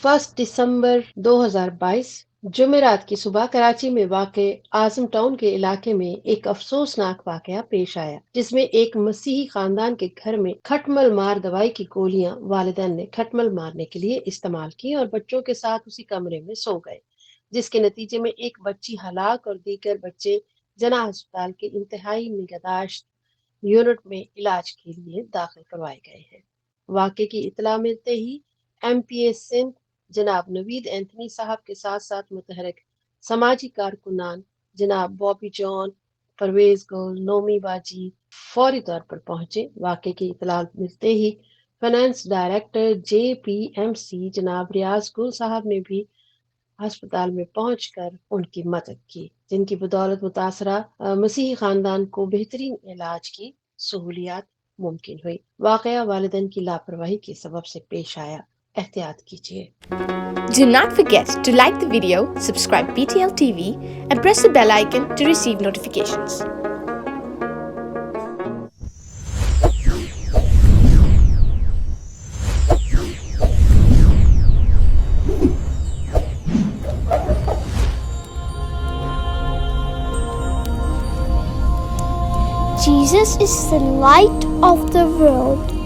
1 دسمبر 2022 جمعرات کی صبح کراچی میں واقع اعظم ٹاؤن کے علاقے میں ایک افسوسناک واقعہ پیش آیا، جس میں ایک مسیحی خاندان کے گھر میں کھٹمل مار دوائی کی گولیاں والدین نے کھٹمل مارنے کے لیے استعمال کی اور بچوں کے ساتھ اسی کمرے میں سو گئے، جس کے نتیجے میں ایک بچی ہلاک اور دیگر بچے جناح ہسپتال کے انتہائی نگہداشت یونٹ میں علاج کے لیے داخل کروائے گئے ہیں۔ واقعے کی اطلاع ملتے ہی ایم پی اے سندھ جناب نوید اینتھنی صاحب کے ساتھ ساتھ متحرک سماجی کارکنان جناب بابی جان، پرویز گل، نومی باجی فوری طور پر پہنچے۔ واقعے کی اطلاع ملتے ہی فائنانس ڈائریکٹر جے پی ایم سی جناب ریاض گل صاحب نے بھی ہسپتال میں پہنچ کر ان کی مدد کی، جن کی بدولت متاثرہ مسیحی خاندان کو بہترین علاج کی سہولیات ممکن ہوئی۔ واقعہ والدین کی لاپرواہی کے سبب سے پیش آیا، احتیاط کیجیے۔ Do not forget to like the video, subscribe PTL TV, and press the bell icon to receive notifications. Jesus is the light of the world.